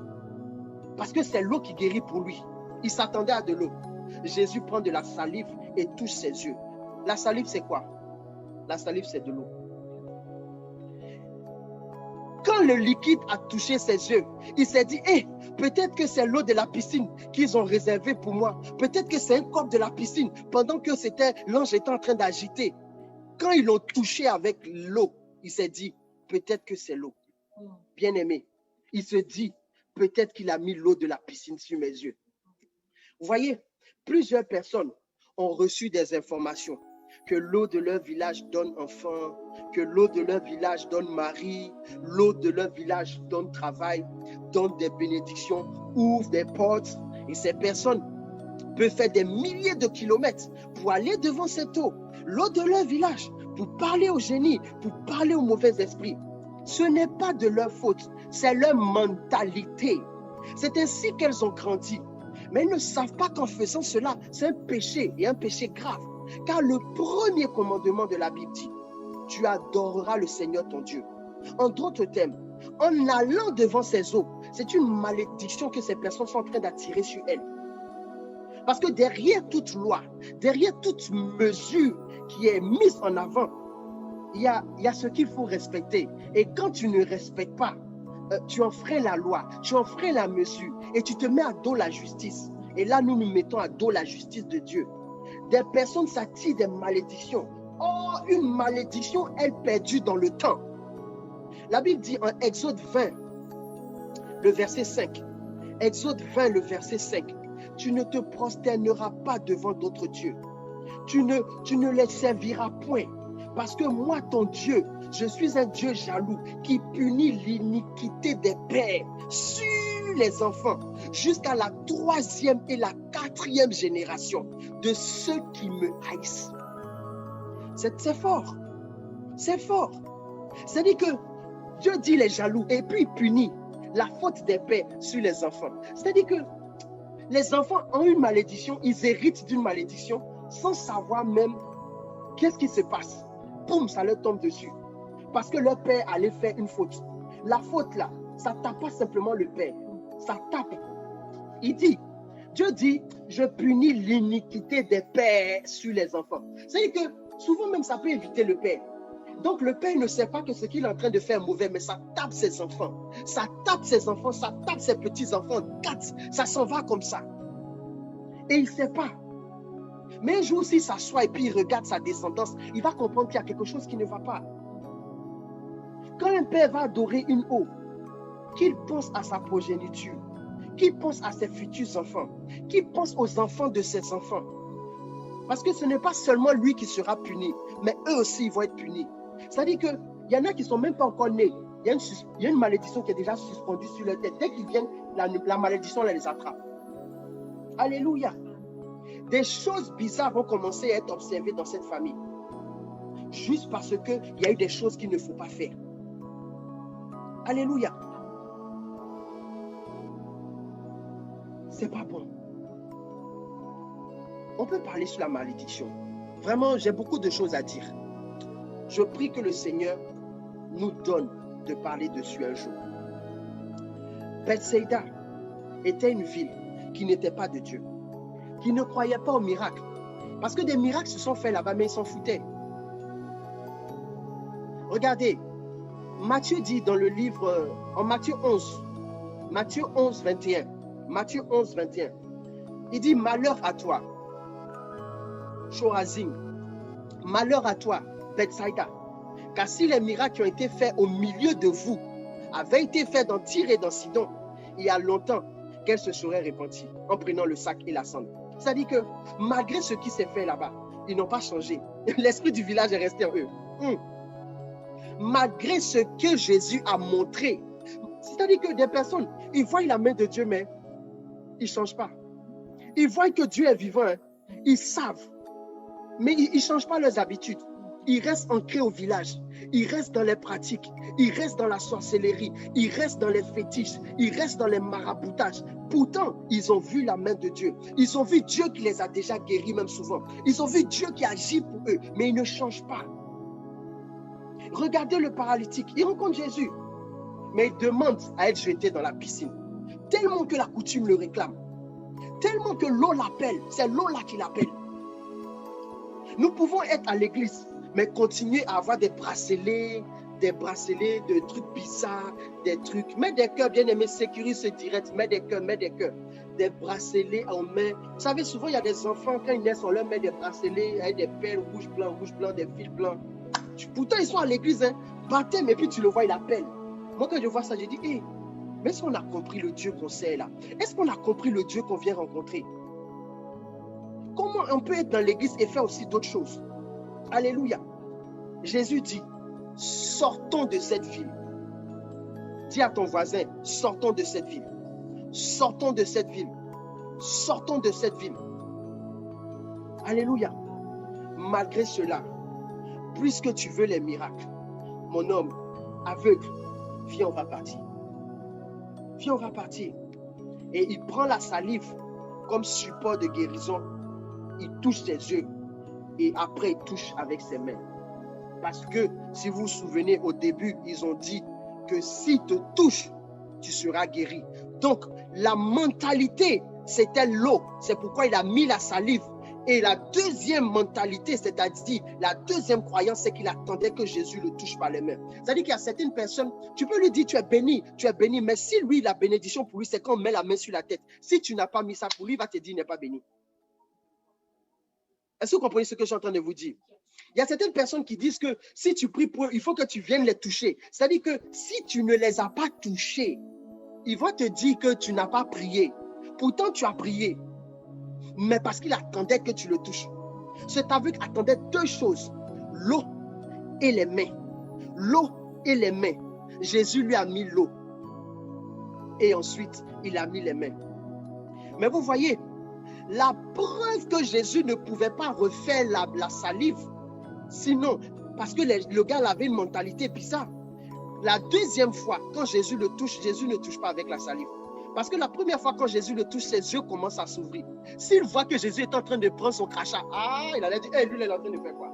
parce que c'est l'eau qui guérit pour lui, il s'attendait à de l'eau. Jésus prend de la salive et touche ses yeux. La salive, c'est quoi? La salive, c'est de l'eau. Quand le liquide a touché ses yeux, il s'est dit, peut-être que c'est l'eau de la piscine qu'ils ont réservée pour moi. Peut-être que c'est un corps de la piscine pendant que l'ange était en train d'agiter. Quand ils l'ont touché avec l'eau, il s'est dit, peut-être que c'est l'eau. Bien-aimé, il se dit, peut-être qu'il a mis l'eau de la piscine sur mes yeux. Vous voyez, plusieurs personnes ont reçu des informations que l'eau de leur village donne enfant, que l'eau de leur village donne mari, l'eau de leur village donne travail, donne des bénédictions, ouvre des portes. Et ces personnes peuvent faire des milliers de kilomètres pour aller devant cette eau, l'eau de leur village, pour parler aux génies, pour parler aux mauvais esprits. Ce n'est pas de leur faute, c'est leur mentalité. C'est ainsi qu'elles ont grandi. Mais elles ne savent pas qu'en faisant cela, c'est un péché et un péché grave. Car le premier commandement de la Bible dit, tu adoreras le Seigneur ton Dieu. En d'autres termes, en allant devant ces eaux, c'est une malédiction que ces personnes sont en train d'attirer sur elles. Parce que derrière toute loi, derrière toute mesure qui est mise en avant, il y a ce qu'il faut respecter. Et quand tu ne respectes pas, tu enfreins la loi, tu enfreins la mesure et tu te mets à dos la justice. Et là, nous nous mettons à dos la justice de Dieu. Des personnes s'attirent des malédictions. Or, une malédiction, elle perdue dans le temps. La Bible dit en Exode 20, le verset 5. Exode 20, le verset 5. Tu ne te prosterneras pas devant d'autres dieux. Tu ne les serviras point. Parce que moi, ton Dieu, je suis un Dieu jaloux qui punit l'iniquité des pères sur les enfants jusqu'à la 3e et la 4e génération de ceux qui me haïssent. C'est fort. C'est fort. C'est-à-dire que Dieu dit les jaloux et puis il punit la faute des pères sur les enfants. C'est-à-dire que les enfants ont une malédiction, ils héritent d'une malédiction. sans savoir même qu'est-ce qui se passe. Boum, ça leur tombe dessus. Parce que leur père allait faire une faute. La faute là, ça ne tape pas simplement le père. Ça tape. Il dit, Dieu dit, je punis l'iniquité des pères sur les enfants. C'est-à-dire que souvent même ça peut éviter le père. Donc le père ne sait pas que ce qu'il est en train de faire est mauvais, mais ça tape ses enfants. Ça tape ses enfants, ça tape ses petits-enfants. Ça s'en va comme ça. Et il ne sait pas. Mais un jour, s'il s'assoit et puis il regarde sa descendance, il va comprendre qu'il y a quelque chose qui ne va pas. Quand un père va adorer une eau, qu'il pense à sa progéniture, qu'il pense à ses futurs enfants, qu'il pense aux enfants de ses enfants. Parce que ce n'est pas seulement lui qui sera puni, mais eux aussi ils vont être punis. C'est-à-dire qu'il y en a qui ne sont même pas encore nés. Il y a une malédiction qui est déjà suspendue sur leur tête. Dès qu'ils viennent, la malédiction les attrape. Alléluia. Des choses bizarres vont commencer à être observées dans cette famille. Juste parce qu'il y a eu des choses qu'il ne faut pas faire. Alléluia. C'est pas bon. On peut parler sur la malédiction. Vraiment, j'ai beaucoup de choses à dire. Je prie que le Seigneur nous donne de parler dessus un jour. Bethsaïda était une ville qui n'était pas de Dieu, qui ne croyait pas aux miracles. Parce que des miracles se sont faits là-bas, mais ils s'en foutaient. Regardez, Matthieu dit dans le livre, en Matthieu 11, 21, Matthieu 11, 21, il dit, malheur à toi, Chorazin, malheur à toi, Bethsaïda, car si les miracles qui ont été faits au milieu de vous avaient été faits dans Tyr et dans Sidon, il y a longtemps qu'elle se serait repentie en prenant le sac et la cendre. C'est-à-dire que malgré ce qui s'est fait là-bas, ils n'ont pas changé. L'esprit du village est resté en eux. Malgré ce que Jésus a montré, c'est-à-dire que des personnes, ils voient la main de Dieu, mais ils ne changent pas. Ils voient que Dieu est vivant, hein. Ils savent, mais ils ne changent pas leurs habitudes. Ils restent ancrés au village, ils restent dans les pratiques, ils restent dans la sorcellerie, ils restent dans les fétiches, ils restent dans les maraboutages. Pourtant, ils ont vu la main de Dieu. Ils ont vu Dieu qui les a déjà guéris même souvent. Ils ont vu Dieu qui agit pour eux, mais ils ne changent pas. Regardez le paralytique, il rencontre Jésus, mais il demande à être jeté dans la piscine. Tellement que la coutume le réclame, tellement que l'eau l'appelle, c'est l'eau là qui l'appelle. Nous pouvons être à l'église, mais continuer à avoir des bracelets, de trucs bizarres, des trucs. Mets des cœurs, bien aimés, sécurise ce direct, mets des cœurs, des bracelets en main. Vous savez, souvent, il y a des enfants, quand ils naissent, on leur met des bracelets avec des perles rouge, blanc, des fils blancs. Pourtant, ils sont à l'église, hein, baptême, et puis tu le vois, il appelle. Moi, quand je vois ça, je dis, hey, mais est-ce qu'on a compris le Dieu qu'on sait là? Est-ce qu'on a compris le Dieu qu'on vient rencontrer? Comment on peut être dans l'église et faire aussi d'autres choses? Alléluia. Jésus dit, sortons de cette ville. Dis à ton voisin, sortons de cette ville. Sortons de cette ville. Sortons de cette ville. Alléluia. Malgré cela, puisque tu veux les miracles, mon homme aveugle, viens, on va partir. Viens, on va partir. Et il prend la salive comme support de guérison. Il touche ses yeux et après il touche avec ses mains. Parce que si vous vous souvenez, au début, ils ont dit que s'il te touche, tu seras guéri. Donc, la mentalité, c'était l'eau. C'est pourquoi il a mis la salive. Et la deuxième mentalité, c'est-à-dire la deuxième croyance, c'est qu'il attendait que Jésus le touche par les mains. C'est-à-dire qu'il y a certaines personnes, tu peux lui dire tu es béni, mais si lui, la bénédiction pour lui, c'est quand on met la main sur la tête. Si tu n'as pas mis ça pour lui, il va te dire il n'est pas béni. Est-ce que vous comprenez ce que je suis en train de vous dire? Il y a certaines personnes qui disent que si tu pries pour eux, il faut que tu viennes les toucher. C'est-à-dire que si tu ne les as pas touchés, ils vont te dire que tu n'as pas prié. Pourtant, tu as prié. Mais parce qu'il attendait que tu le touches. Cet aveugle attendait deux choses, l'eau et les mains. L'eau et les mains. Jésus lui a mis l'eau. Et ensuite, il a mis les mains. Mais vous voyez, la preuve que Jésus ne pouvait pas refaire la salive, sinon, parce que le gars avait une mentalité bizarre. La deuxième fois, quand Jésus le touche, Jésus ne touche pas avec la salive. Parce que la première fois quand Jésus le touche, ses yeux commencent à s'ouvrir. S'il voit que Jésus est en train de prendre son crachat, il allait dire, lui, il est en train de faire quoi?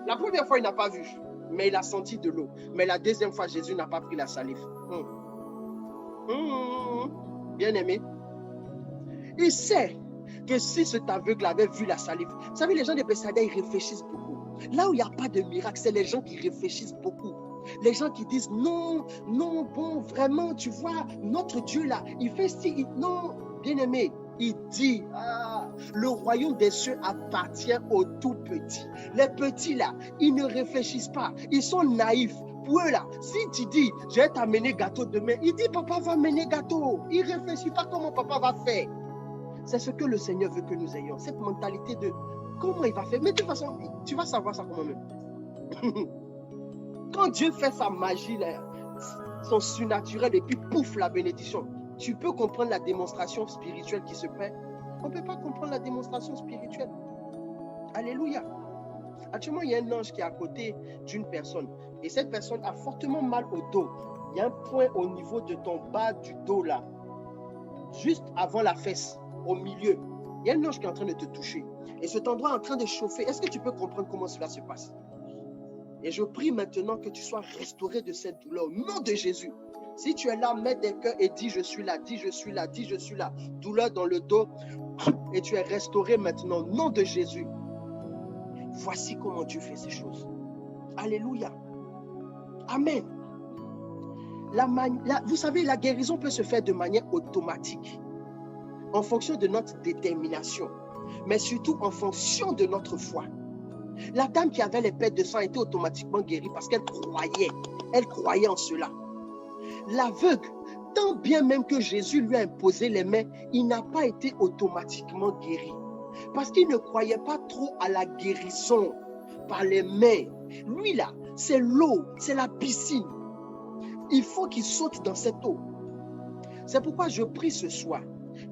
La première fois, il n'a pas vu, mais il a senti de l'eau. Mais la deuxième fois, Jésus n'a pas pris la salive. Bien aimé. Il sait que si cet aveugle avait vu la salive, vous savez, les gens de Bethsaïda, ils réfléchissent beaucoup. Là où il n'y a pas de miracle, c'est les gens qui réfléchissent beaucoup. Les gens qui disent non, non, bon, vraiment, tu vois, notre Dieu là, il fait ci, non, bien aimé, il dit, le royaume des cieux appartient aux tout petits. Les petits là, ils ne réfléchissent pas, ils sont naïfs. Pour eux là, si tu dis, je vais t'amener gâteau demain, il dit, papa va amener gâteau. Il ne réfléchit pas comment papa va faire. C'est ce que le Seigneur veut que nous ayons, cette mentalité de comment il va faire. Mais de toute façon, tu vas savoir ça comment même. Quand Dieu fait sa magie, là, son surnaturel, et puis pouf, la bénédiction, tu peux comprendre la démonstration spirituelle qui se fait. On ne peut pas comprendre la démonstration spirituelle. Alléluia. Actuellement, il y a un ange qui est à côté d'une personne. Et cette personne a fortement mal au dos. Il y a un point au niveau de ton bas du dos là. Juste avant la fesse, au milieu. Il y a un ange qui est en train de te toucher. Et cet endroit est en train de chauffer. Est-ce que tu peux comprendre comment cela se passe? Et je prie maintenant que tu sois restauré de cette douleur au nom de Jésus. Si tu es là, mets des cœurs et dis je suis là, dis je suis là, dis je suis là. Douleur dans le dos et tu es restauré maintenant au nom de Jésus. Voici comment Dieu fait ces choses. Alléluia. Amen. Vous savez, la guérison peut se faire de manière automatique en fonction de notre détermination, mais surtout en fonction de notre foi. La dame qui avait les pertes de sang était automatiquement guérie parce qu'elle croyait en cela. L'aveugle, tant bien même que Jésus lui a imposé les mains, il n'a pas été automatiquement guéri parce qu'il ne croyait pas trop à la guérison par les mains. Lui là, c'est l'eau, c'est la piscine. Il faut qu'il saute dans cette eau. C'est pourquoi je prie ce soir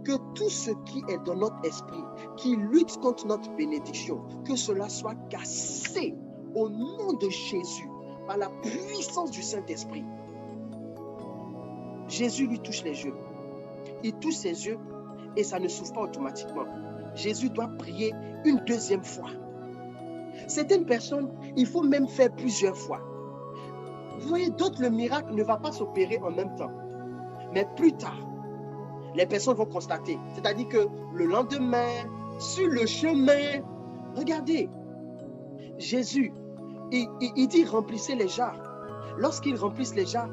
que tout ce qui est dans notre esprit, qui lutte contre notre bénédiction, que cela soit cassé au nom de Jésus, par la puissance du Saint-Esprit. Jésus lui touche les yeux. Il touche ses yeux et ça ne s'ouvre pas automatiquement. Jésus doit prier une deuxième fois. Certaines personnes, il faut même faire plusieurs fois. Vous voyez, d'autres, le miracle ne va pas s'opérer en même temps. Mais plus tard, les personnes vont constater. C'est-à-dire que le lendemain, sur le chemin, regardez, Jésus, il dit remplissez les jarres. Lorsqu'ils remplissent les jarres,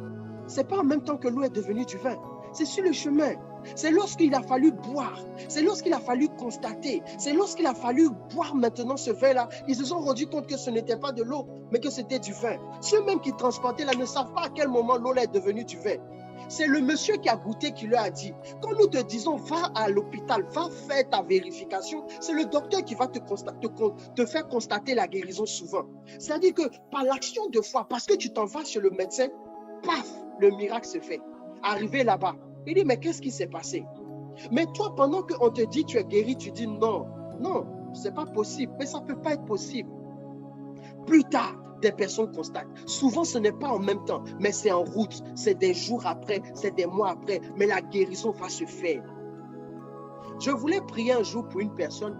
ce n'est pas en même temps que l'eau est devenue du vin. C'est sur le chemin. C'est lorsqu'il a fallu boire. C'est lorsqu'il a fallu constater. C'est lorsqu'il a fallu boire maintenant ce vin-là. Ils se sont rendus compte que ce n'était pas de l'eau, mais que c'était du vin. Ceux même qui transportaient là ne savent pas à quel moment l'eau est devenue du vin. C'est le monsieur qui a goûté qui leur a dit, quand nous te disons va à l'hôpital, va faire ta vérification, c'est le docteur qui va te faire constater la guérison souvent. C'est-à-dire que par l'action de foi, parce que tu t'en vas chez le médecin, paf, le miracle se fait. Arrivé là-bas, il dit mais qu'est-ce qui s'est passé? Mais toi, pendant qu'on te dit tu es guéri, tu dis non, non, c'est pas possible, mais ça ne peut pas être possible. Plus tard, des personnes constatent. Souvent, ce n'est pas en même temps, mais c'est en route. C'est des jours après, c'est des mois après, mais la guérison va se faire. Je voulais prier un jour pour une personne,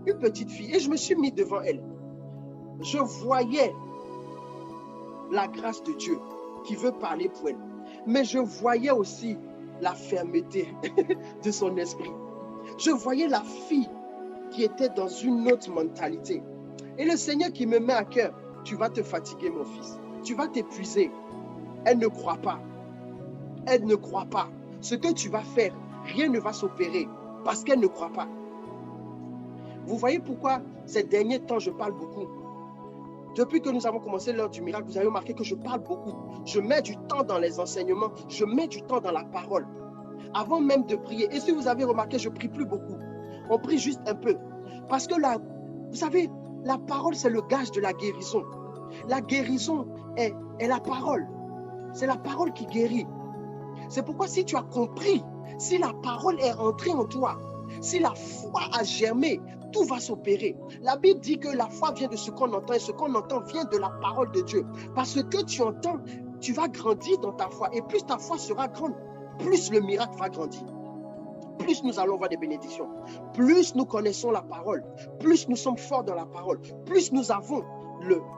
une petite fille, et je me suis mis devant elle. Je voyais la grâce de Dieu qui veut parler pour elle, mais je voyais aussi la fermeté de son esprit. Je voyais la fille qui était dans une autre mentalité. Et le Seigneur qui me met à cœur, tu vas te fatiguer, mon fils. Tu vas t'épuiser. Elle ne croit pas. Elle ne croit pas. Ce que tu vas faire, rien ne va s'opérer parce qu'elle ne croit pas. Vous voyez pourquoi ces derniers temps, je parle beaucoup. Depuis que nous avons commencé l'heure du miracle, vous avez remarqué que je parle beaucoup. Je mets du temps dans les enseignements. Je mets du temps dans la parole. Avant même de prier. Et si vous avez remarqué, je ne prie plus beaucoup. On prie juste un peu. Parce que là, vous savez, la parole, c'est le gage de la guérison. La guérison est la parole. C'est la parole qui guérit. C'est pourquoi si tu as compris, si la parole est rentrée en toi, si la foi a germé, tout va s'opérer. La Bible dit que la foi vient de ce qu'on entend et ce qu'on entend vient de la parole de Dieu. Parce que tu entends, tu vas grandir dans ta foi et plus ta foi sera grande, plus le miracle va grandir. Plus nous allons voir des bénédictions. Plus nous connaissons la parole. Plus nous sommes forts dans la parole. Plus nous avons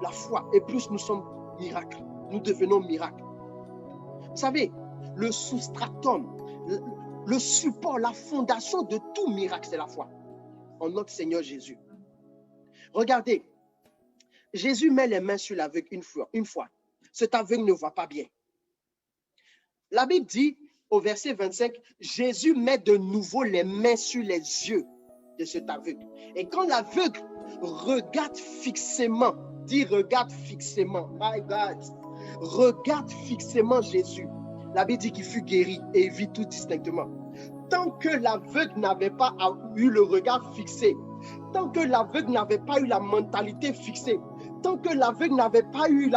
la foi. Et plus nous sommes miracles. Nous devenons miracles. Vous savez, le substratum, le support, la fondation de tout miracle, c'est la foi en notre Seigneur Jésus. Regardez, Jésus met les mains sur l'aveugle une fois. Cet aveugle ne voit pas bien. La Bible dit au verset 25, Jésus met de nouveau les mains sur les yeux de cet aveugle. Et quand l'aveugle regarde fixément, dit regarde fixément, my God, regarde fixément Jésus. La Bible dit qu'il fut guéri et il vit tout distinctement. Tant que l'aveugle n'avait pas eu le regard fixé, tant que l'aveugle n'avait pas eu la mentalité fixée, tant que l'aveugle n'avait pas eu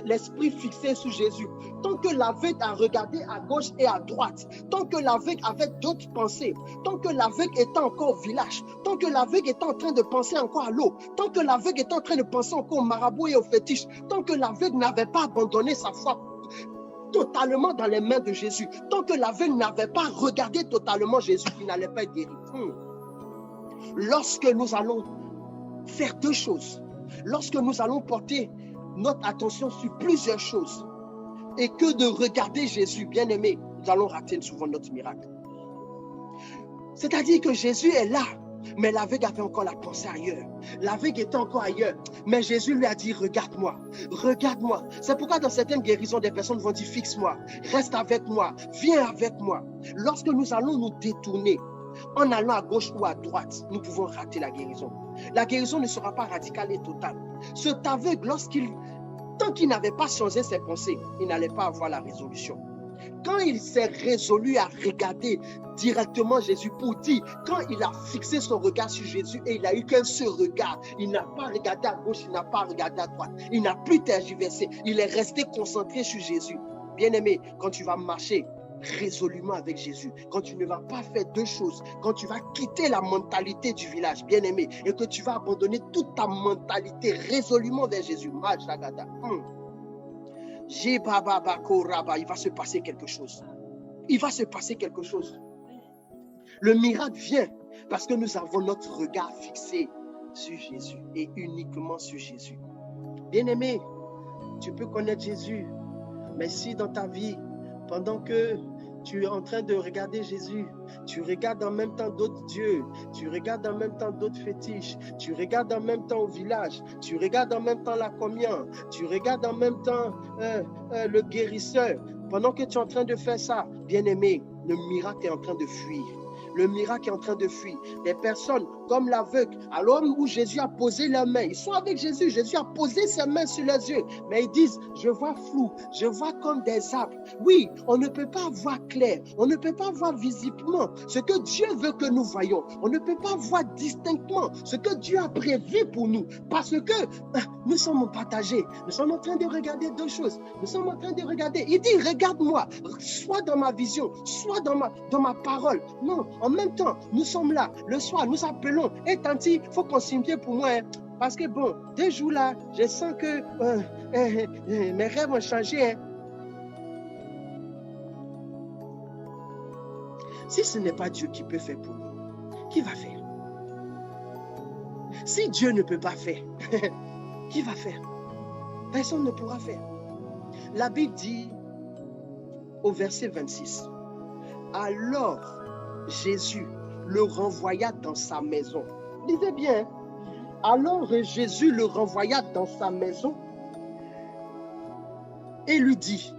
l'esprit fixé sur Jésus, tant que l'aveugle a regardé à gauche et à droite, tant que l'aveugle avait d'autres pensées, tant que l'aveugle était encore au village, tant que l'aveugle était en train de penser encore à l'eau, tant que l'aveugle était en train de penser encore au marabout et au fétiche, tant que l'aveugle n'avait pas abandonné sa foi totalement dans les mains de Jésus, tant que l'aveugle n'avait pas regardé totalement Jésus, il n'allait pas être guéri. Lorsque nous allons faire deux choses, lorsque nous allons porter notre attention sur plusieurs choses et que de regarder Jésus, bien-aimé, nous allons rater souvent notre miracle. C'est-à-dire que Jésus est là, mais l'aveugle avait encore la pensée ailleurs. L'aveugle était encore ailleurs, mais Jésus lui a dit, regarde-moi, regarde-moi. C'est pourquoi dans certaines guérisons, des personnes vont dire, fixe-moi, reste avec moi, viens avec moi. Lorsque nous allons nous détourner, en allant à gauche ou à droite, nous pouvons rater la guérison. La guérison ne sera pas radicale et totale. Cet aveugle, tant qu'il n'avait pas changé ses pensées, il n'allait pas avoir la résolution. Quand il s'est résolu à regarder directement Jésus pour dire, quand il a fixé son regard sur Jésus et il n'a eu qu'un seul regard, il n'a pas regardé à gauche, il n'a pas regardé à droite, il n'a plus tergiversé, il est resté concentré sur Jésus. Bien-aimé, quand tu vas marcher résolument avec Jésus, quand tu ne vas pas faire deux choses, quand tu vas quitter la mentalité du village, bien-aimé, et que tu vas abandonner toute ta mentalité résolument vers Jésus, il va se passer quelque chose. Il va se passer quelque chose. Le miracle vient parce que nous avons notre regard fixé sur Jésus et uniquement sur Jésus. Bien-aimé, tu peux connaître Jésus, mais si dans ta vie, pendant que tu es en train de regarder Jésus, tu regardes en même temps d'autres dieux, tu regardes en même temps d'autres fétiches, tu regardes en même temps au village, tu regardes en même temps la communion, tu regardes en même temps le guérisseur. Pendant que tu es en train de faire ça, bien-aimé, le miracle est en train de fuir. Le miracle est en train de fuir. Des personnes comme l'aveugle, à l'homme où Jésus a posé leurs mains, ils sont avec Jésus, Jésus a posé ses mains sur leurs yeux, mais ils disent, je vois flou, je vois comme des arbres. Oui, on ne peut pas voir clair, on ne peut pas voir visiblement ce que Dieu veut que nous voyons. On ne peut pas voir distinctement ce que Dieu a prévu pour nous, parce que nous sommes partagés, nous sommes en train de regarder deux choses, nous sommes en train de regarder. Il dit, regarde-moi, soit dans ma vision, soit dans ma parole. Non, en même temps, nous sommes là, le soir, nous appelons. Et tanti, il faut qu'on s'y pour moi. Hein, parce que bon, 2 jours là, je sens que mes rêves ont changé. Hein. Si ce n'est pas Dieu qui peut faire pour nous, qui va faire? Si Dieu ne peut pas faire, qui va faire? Personne ne pourra faire. La Bible dit au verset 26, alors Jésus le renvoya dans sa maison. Lisez bien. Alors Jésus le renvoya dans sa maison et lui dit,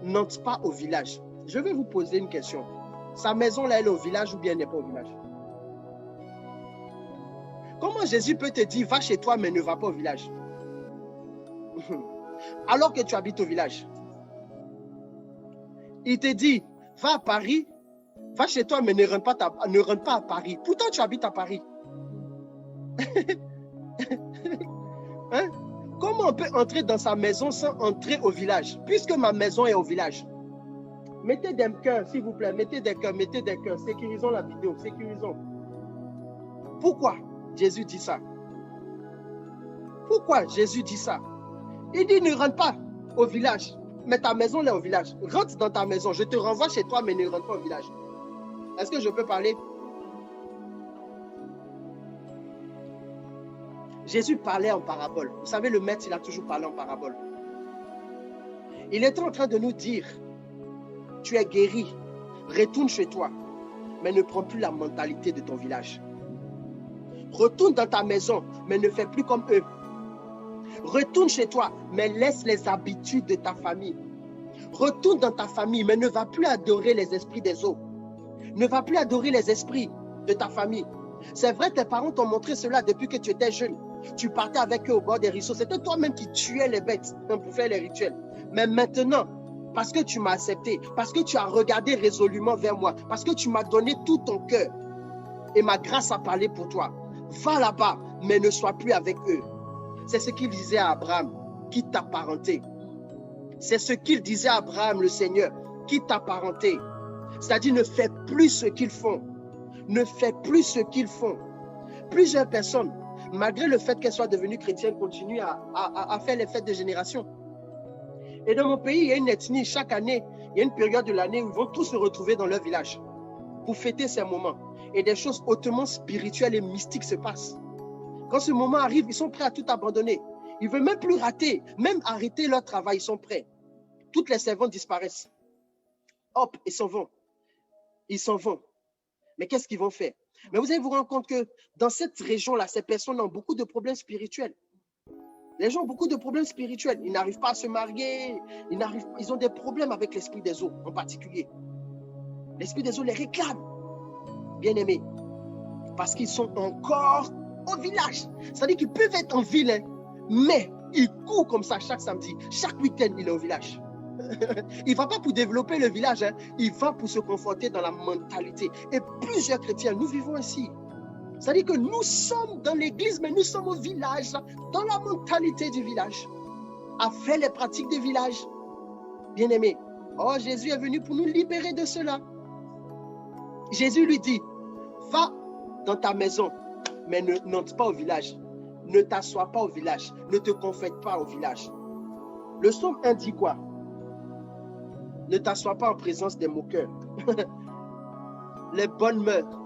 n'entre pas au village. Je vais vous poser une question. Sa maison là, elle est au village ou bien elle n'est pas au village? Comment Jésus peut te dire, va chez toi mais ne va pas au village? Alors que tu habites au village. Il te dit, va à Paris, va chez toi, mais ne rentre pas à Paris. Pourtant, tu habites à Paris. Hein? Comment on peut entrer dans sa maison sans entrer au village? Puisque ma maison est au village. Mettez des cœurs, s'il vous plaît. Mettez des cœurs, mettez des cœurs. Sécurisons la vidéo, sécurisons. Pourquoi Jésus dit ça? Pourquoi Jésus dit ça? Il dit, ne rentre pas au village. mais ta maison là au village. Rentre dans ta maison. Je te renvoie chez toi, mais ne rentre pas au village. Est-ce que je peux parler? Jésus parlait en parabole. Vous savez, le maître, il a toujours parlé en parabole. Il était en train de nous dire, tu es guéri, retourne chez toi, mais ne prends plus la mentalité de ton village. Retourne dans ta maison, mais ne fais plus comme eux. Retourne chez toi, mais laisse les habitudes de ta famille. Retourne dans ta famille, mais ne va plus adorer les esprits des eaux. Ne va plus adorer les esprits de ta famille. C'est vrai, tes parents t'ont montré cela depuis que tu étais jeune. Tu partais avec eux au bord des ruisseaux. C'était toi-même qui tuais les bêtes pour faire les rituels. Mais maintenant, parce que tu m'as accepté, parce que tu as regardé résolument vers moi, parce que tu m'as donné tout ton cœur et ma grâce a parlé pour toi, va là-bas, mais ne sois plus avec eux. C'est ce qu'il disait à Abraham, quitte ta parenté. C'est ce qu'il disait à Abraham, le Seigneur, quitte ta parenté. C'est-à-dire, ne fais plus ce qu'ils font. Ne fais plus ce qu'ils font. Plusieurs personnes, malgré le fait qu'elles soient devenues chrétiennes, continuent à faire les fêtes de génération. Et dans mon pays, il y a une ethnie, chaque année, il y a une période de l'année où ils vont tous se retrouver dans leur village pour fêter ces moments. Et des choses hautement spirituelles et mystiques se passent. Quand ce moment arrive, ils sont prêts à tout abandonner. Ils ne veulent même plus rater, même arrêter leur travail, ils sont prêts. Toutes les servantes disparaissent. Hop, ils s'en vont. Ils s'en vont. Mais qu'est-ce qu'ils vont faire? Mais vous allez vous rendre compte que dans cette région-là, ces personnes ont beaucoup de problèmes spirituels. Les gens ont beaucoup de problèmes spirituels. Ils n'arrivent pas à se marier. Ils ont des problèmes avec l'esprit des eaux en particulier. L'esprit des eaux les réclame, bien-aimés, parce qu'ils sont encore au village. C'est-à-dire qu'ils peuvent être en ville, hein, mais ils courent comme ça chaque samedi. Chaque week-end, il est au village. Il ne va pas pour développer le village, hein, il va pour se conforter dans la mentalité. Et plusieurs chrétiens, nous vivons ainsi. C'est-à-dire que nous sommes dans l'église, mais nous sommes au village, dans la mentalité du village, à faire les pratiques du village. Bien-aimés, oh, Jésus est venu pour nous libérer de cela. Jésus lui dit, va dans ta maison, mais n'entre pas au village. Ne t'assois pas au village, ne te confesse pas au village. Le psaume 1 dit quoi? Ne t'assois pas en présence des moqueurs. Les bonnes mœurs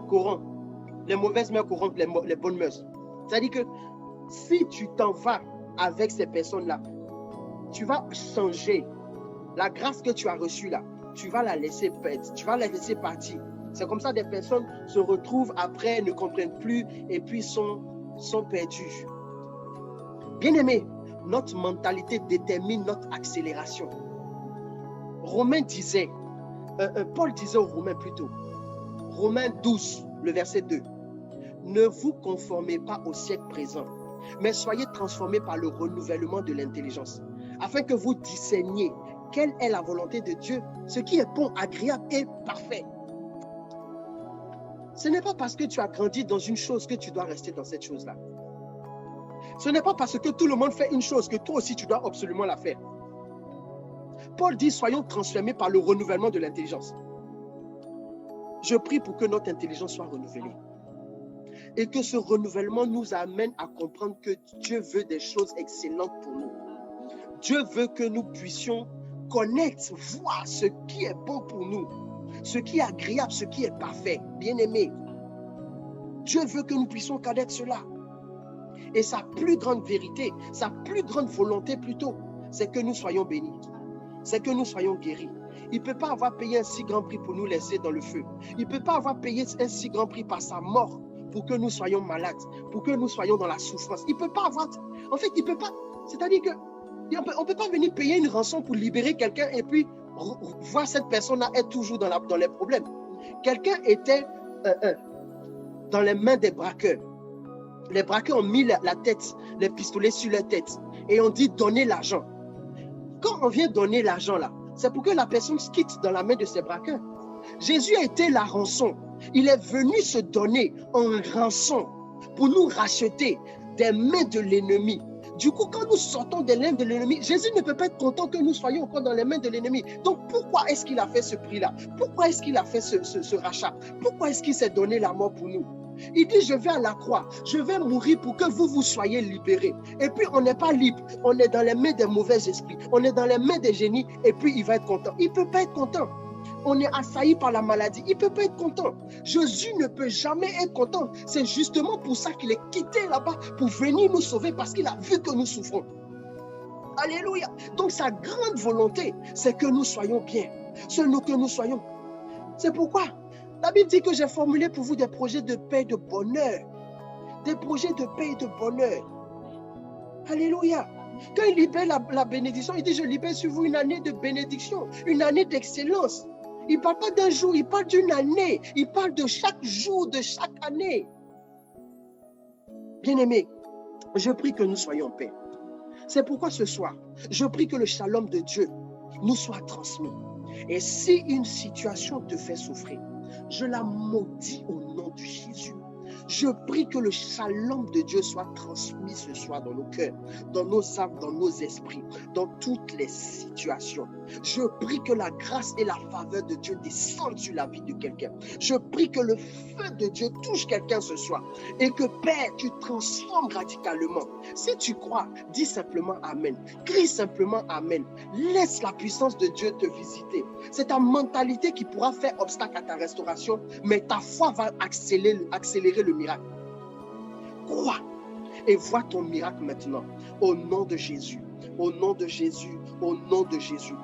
corrompent. Les mauvaises mœurs corrompent les bonnes mœurs. C'est-à-dire que si tu t'en vas avec ces personnes-là, tu vas changer. La grâce que tu as reçue là, tu vas la laisser perdre, tu vas la laisser partir. C'est comme ça que des personnes se retrouvent après, ne comprennent plus et puis sont perdues. Bien-aimés, notre mentalité détermine notre accélération. Paul disait aux Romains plutôt, Romains 12, le verset 2, ne vous conformez pas au siècle présent, mais soyez transformés par le renouvellement de l'intelligence, afin que vous discerniez quelle est la volonté de Dieu, ce qui est bon, agréable et parfait. Ce n'est pas parce que tu as grandi dans une chose que tu dois rester dans cette chose-là. Ce n'est pas parce que tout le monde fait une chose que toi aussi tu dois absolument la faire. Paul dit, soyons transformés par le renouvellement de l'intelligence. Je prie pour que notre intelligence soit renouvelée. Et que ce renouvellement nous amène à comprendre que Dieu veut des choses excellentes pour nous. Dieu veut que nous puissions connaître, voir ce qui est bon pour nous, ce qui est agréable, ce qui est parfait. Bien-aimé, Dieu veut que nous puissions connaître cela. Et sa plus grande vérité, sa plus grande volonté plutôt, c'est que nous soyons bénis. C'est que nous soyons guéris. Il ne peut pas avoir payé un si grand prix pour nous laisser dans le feu. Il ne peut pas avoir payé un si grand prix par sa mort pour que nous soyons malades, pour que nous soyons dans la souffrance. Il ne peut pas avoir... En fait, il ne peut pas... C'est-à-dire que on ne peut pas venir payer une rançon pour libérer quelqu'un et puis voir cette personne-là être toujours dans les problèmes. Quelqu'un était dans les mains des braqueurs. Les braqueurs ont mis la tête, les pistolets sur la tête et on dit donnez l'argent. Quand on vient donner l'argent là, c'est pour que la personne se quitte dans la main de ses braqueurs. Jésus a été la rançon. Il est venu se donner en rançon pour nous racheter des mains de l'ennemi. Du coup, quand nous sortons des mains de l'ennemi, Jésus ne peut pas être content que nous soyons encore dans les mains de l'ennemi. Donc, pourquoi est-ce qu'il a fait ce prix-là? Pourquoi est-ce qu'il a fait ce rachat? Pourquoi est-ce qu'il s'est donné la mort pour nous? Il dit, je vais à la croix, je vais mourir pour que vous soyez libérés. Et puis, on n'est pas libre, on est dans les mains des mauvais esprits, on est dans les mains des génies, et puis il va être content. Il ne peut pas être content. On est assailli par la maladie, il ne peut pas être content. Jésus ne peut jamais être content. C'est justement pour ça qu'il est quitté là-bas, pour venir nous sauver, parce qu'il a vu que nous souffrons. Alléluia. Donc sa grande volonté, c'est que nous soyons bien, que nous soyons. C'est pourquoi la Bible dit que j'ai formulé pour vous des projets de paix et de bonheur. Des projets de paix et de bonheur. Alléluia. Quand il libère la bénédiction, il dit, je libère sur vous une année de bénédiction, une année d'excellence. Il ne parle pas d'un jour, il parle d'une année. Il parle de chaque jour, de chaque année. Bien-aimés, je prie que nous soyons en paix. C'est pourquoi ce soir, je prie que le shalom de Dieu nous soit transmis. Et si une situation te fait souffrir, je la maudis au nom de Jésus. Je prie que le shalom de Dieu soit transmis ce soir dans nos cœurs, dans nos âmes, dans nos esprits, dans toutes les situations. Je prie que la grâce et la faveur de Dieu descendent sur la vie de quelqu'un. Je prie que le feu de Dieu touche quelqu'un ce soir et que Père, tu transformes radicalement. Si tu crois, dis simplement Amen. Crie simplement Amen. Laisse la puissance de Dieu te visiter. C'est ta mentalité qui pourra faire obstacle à ta restauration, mais ta foi va accélérer le miracle. Crois et vois ton miracle maintenant. Au nom de Jésus, au nom de Jésus, au nom de Jésus.